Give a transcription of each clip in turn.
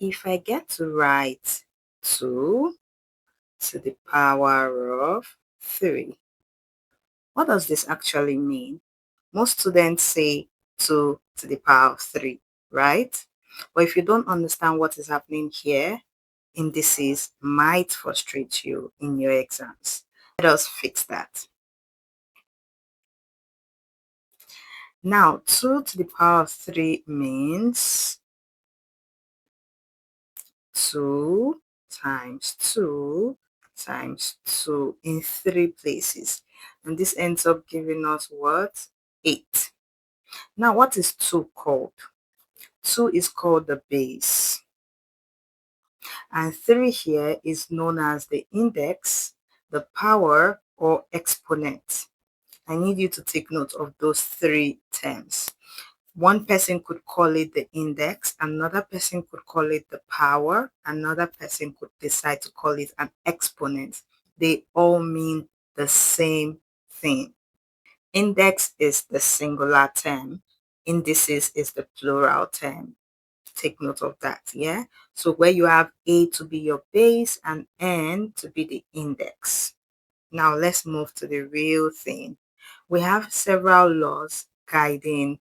if I get to write 2 to the power of 3, what does this actually mean? Most students say 2 to the power of 3, right? But if you don't understand what is happening here, indices might frustrate you in your exams. Let us fix that. Now, 2 to the power of 3 means 2 times 2 times 2 in 3 places. And this ends up giving us what? 8. Now, what is 2 called? 2 is called the base. And 3 here is known as the index, the power, or exponent. I need you to take note of those 3 terms. One person could call it the index, another person could call it the power, another person could decide to call it an exponent. They all mean the same thing. Index is the singular term, indices is the plural term. Take note of that, yeah? So where you have A to be your base and N to be the index. Now let's move to the real thing. We have several laws guiding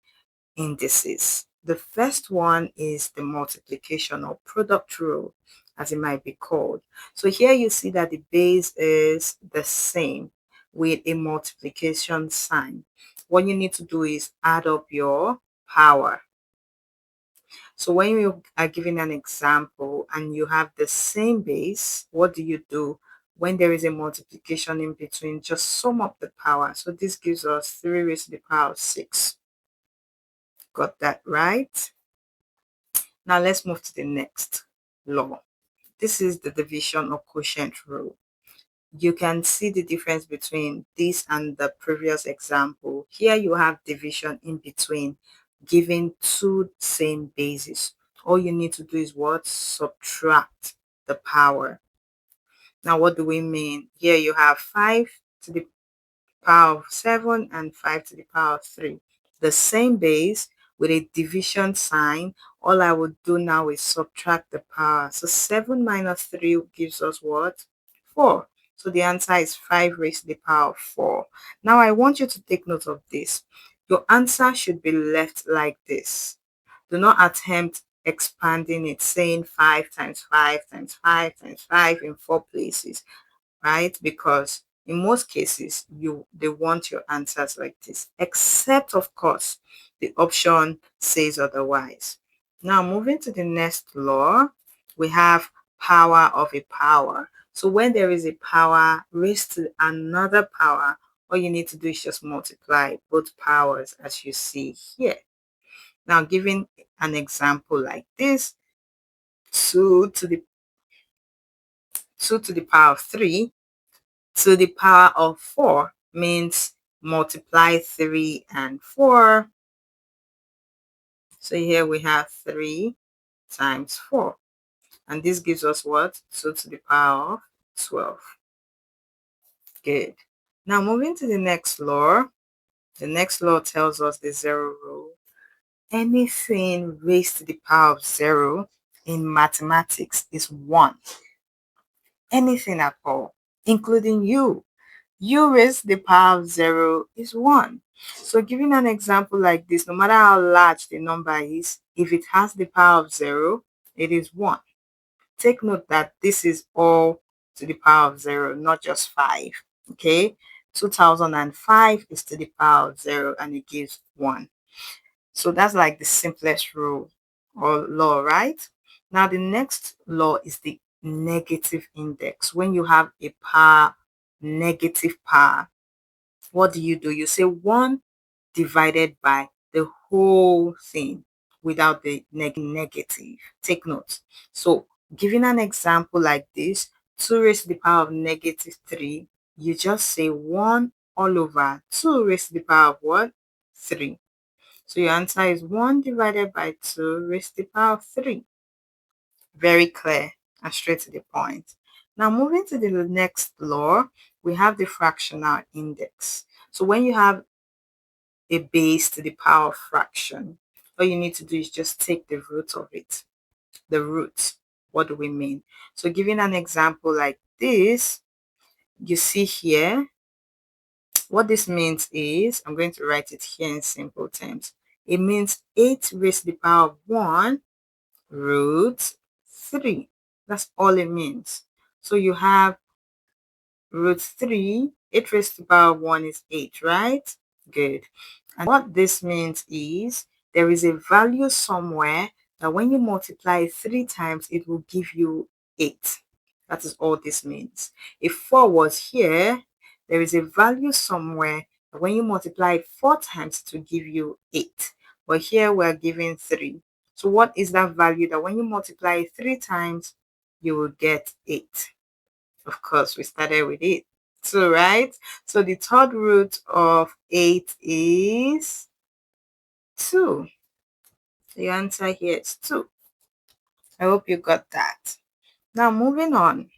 indices. The first one is the multiplication or product rule, as it might be called. So here you see that the base is the same with a multiplication sign. What you need to do is add up your power. So when you are given an example and you have the same base, what do? When there is a multiplication in between, just sum up the power. So this gives us 3 raised to the power of 6. Got that right? Now let's move to the next law. This is the division or quotient rule. You can see the difference between this and the previous example. Here you have division in between, giving 2 same bases. All you need to do is what? Subtract the power. Now what do we mean? Here you have 5 to the power of 7 and 5 to the power of 3. The same base with a division sign. All I would do now is subtract the power. So 7 minus 3 gives us what? 4. So the answer is 5 raised to the power of 4. Now I want you to take note of this. Your answer should be left like this. Do not attempt expanding it, saying 5 times 5 times 5 times 5 in 4 places, right? Because in most cases, they want your answers like this, except of course, the option says otherwise. Now moving to the next law, we have power of a power. So when there is a power raised to another power, all you need to do is just multiply both powers as you see here. Now giving an example like this, 2 to the power of 3 to the power of 4 means multiply 3 and 4. So here we have 3 times 4. And this gives us what? 2 to the power of 12. Good. Now moving to the next law. The next law tells us the zero rule. Anything raised to the power of 0 in mathematics is 1. Anything at all, including you. U raised to the power of 0 is 1. So giving an example like this, no matter how large the number is, if it has the power of 0, it is 1. Take note that this is all to the power of 0, not just 5. Okay? 2005 is to the power of 0 and it gives 1. So that's like the simplest rule or law, right? Now the next law is the negative index. When you have a power, negative power, what do? You say 1 divided by the whole thing without the negative. Take note. So giving an example like this, 2 raised to the power of negative 3, you just say 1 all over 2 raised to the power of what? 3. So your answer is 1 divided by 2 raised to the power of 3. Very clear and straight to the point. Now moving to the next law, we have the fractional index. So when you have a base to the power of fraction, all you need to do is just take the root of it. the root. What do we mean? So giving an example like this, you see here, what this means is, I'm going to write it here in simple terms. It means 8 raised to the power of 1 root 3. That's all it means. So you have root 3, 8 raised to the power of 1 is 8, right? Good. And what this means is there is a value somewhere that when you multiply it 3 times, it will give you 8. That is all this means. If 4 was here, there is a value somewhere that when you multiply it 4 times, it will give you 8. But here we're given 3. So what is that value that when you multiply it 3 times, you will get 8? Of course, we started with it. So, right? So the third root of 8 is 2. The answer here is 2. I hope you got that. Now, moving on.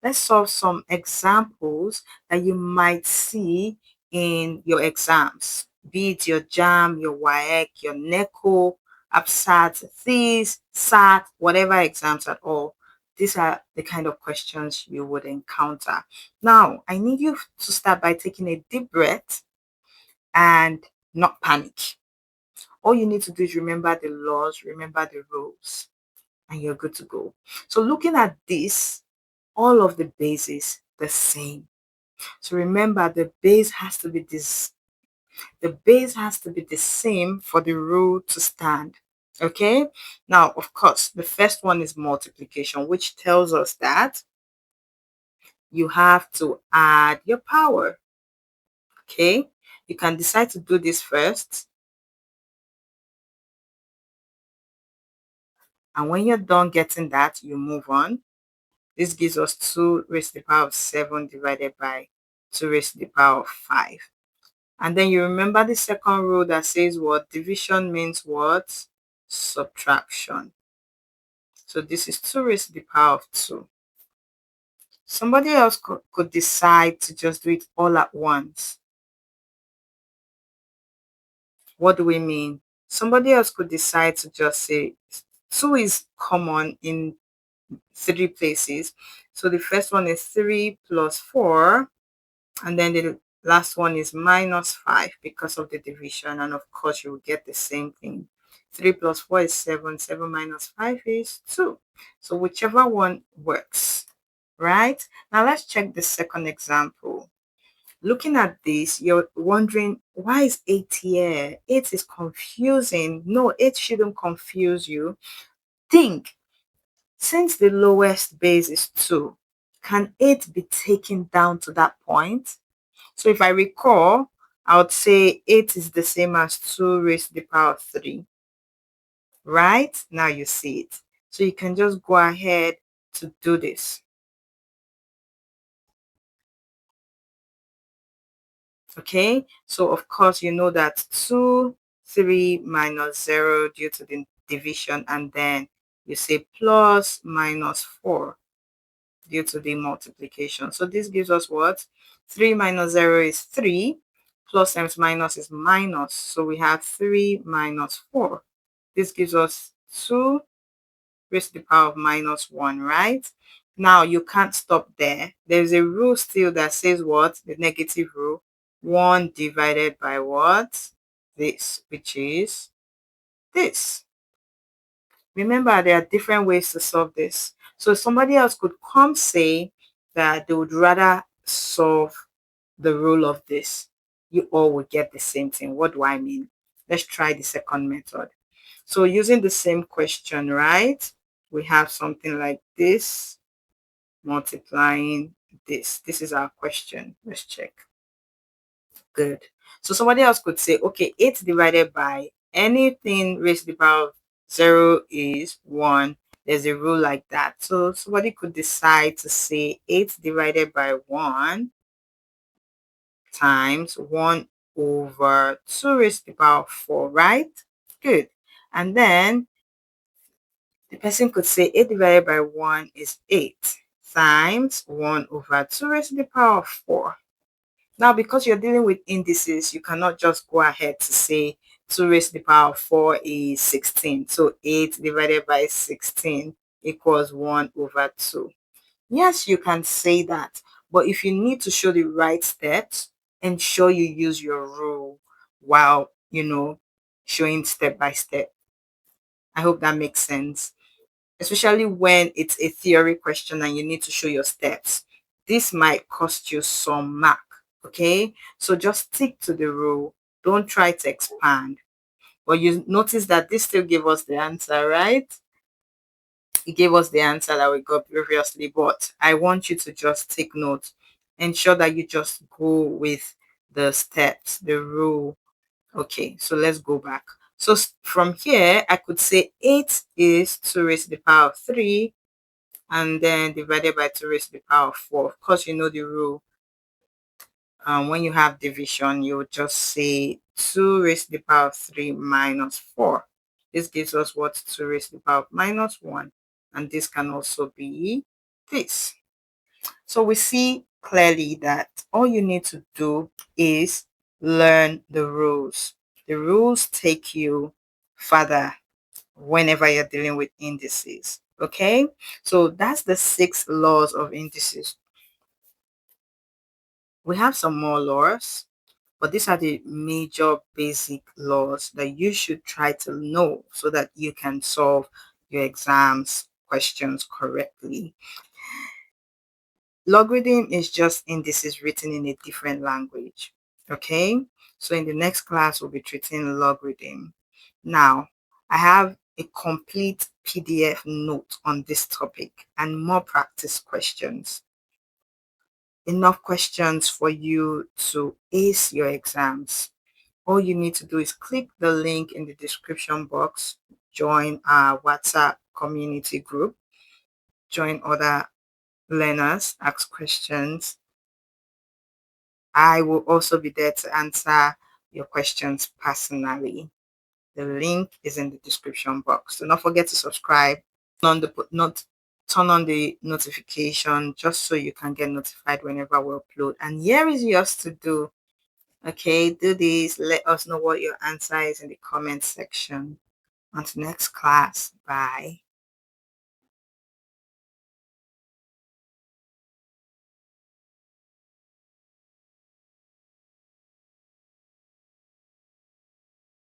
Let's solve some examples that you might see in your exams, be it your JAMB, your WAEC, your NECO, APSAT, THES, SAT, whatever exams at all. These are the kind of questions you would encounter. Now, I need you to start by taking a deep breath and not panic. All you need to do is remember the laws, remember the rules, and you're good to go. So looking at this, all of the bases the same. So remember, the base has to be this. The base has to be the same for the rule to stand. Okay. Now, of course, the first one is multiplication, which tells us that you have to add your power. Okay. You can decide to do this first. And when you're done getting that, you move on. This gives us 2 raised to the power of 7 divided by 2 raised to the power of 5. And then you remember the second rule that says what? Division means what? Subtraction. So this is 2 raised to the power of 2. Somebody else could decide to just do it all at once. What do we mean? Somebody else could decide to just say 2 is common in 3 places. So the first one is 3 plus 4. And then the last one is minus 5 because of the division. And of course, you will get the same thing. 3 plus 4 is 7. 7 minus 5 is 2. So whichever one works, right? Now let's check the second example. Looking at this, you're wondering, why is 8 here? 8 is confusing. No, 8 shouldn't confuse you. Think, since the lowest base is 2, can 8 be taken down to that point? So if I recall, I would say 8 is the same as 2 raised to the power of 3. Right? Now you see it. So you can just go ahead to do this. Okay? So of course you know that 2, 3 minus 0 due to the division, and then you say plus minus 4 due to the multiplication. So this gives us what? 3 minus 0 is 3. Plus times minus is minus. So we have 3 minus 4. This gives us 2 raised to the power of minus 1, right? Now, you can't stop there. There's a rule still that says what? The negative rule. 1 divided by what? This, which is this. Remember, there are different ways to solve this. So somebody else could come say that they would rather solve the rule of this. You all will get the same thing. What do I mean? Let's try the second method. So using the same question, right? We have something like this, multiplying this. This is our question. Let's check. Good. So somebody else could say, okay, 8 divided by anything raised to the power of 0 is 1. There's a rule like that. So somebody could decide to say 8 divided by 1 times 1 over 2 raised to the power of 4, right? Good. And then the person could say 8 divided by 1 is 8 times 1 over 2 raised to the power of 4. Now, because you're dealing with indices, you cannot just go ahead to say 2 raised to the power of 4 is 16. So 8 divided by 16 equals 1 over 2. Yes, you can say that. But if you need to show the right steps, ensure you use your rule while, showing step by step. I hope that makes sense. Especially when it's a theory question and you need to show your steps. This might cost you some mark. Okay, so just stick to the rule. Don't try to expand. But you notice that this still gave us the answer, right? It gave us the answer that we got previously, but I want you to just take note. Ensure that you just go with the steps, the rule. Okay, so let's go back. So from here, I could say 8 is 2 raised to the power of 3, and then divided by 2 raised to the power of 4. Of course, you know the rule. When you have division, you would just say 2 raised to the power of 3 minus 4. This gives us what? 2 raised to the power of minus 1. And this can also be this. So we see clearly that all you need to do is learn the rules. The rules take you further whenever you're dealing with indices. Okay, so that's the 6 laws of indices. We have some more laws, but these are the major basic laws that you should try to know so that you can solve your exams questions correctly. Logarithm is just indices written in a different language. Okay, so in the next class, we'll be treating logarithm. Now, I have a complete PDF note on this topic and more practice questions. Enough questions for you to ace your exams. All you need to do is click the link in the description box, join our WhatsApp community group, join other learners, ask questions. I will also be there to answer your questions personally. The link is in the description box. Do not forget to subscribe, turn on the notification just so you can get notified whenever we upload. And here is yours to do. Okay, do this. Let us know what your answer is in the comment section. Until next class. Bye.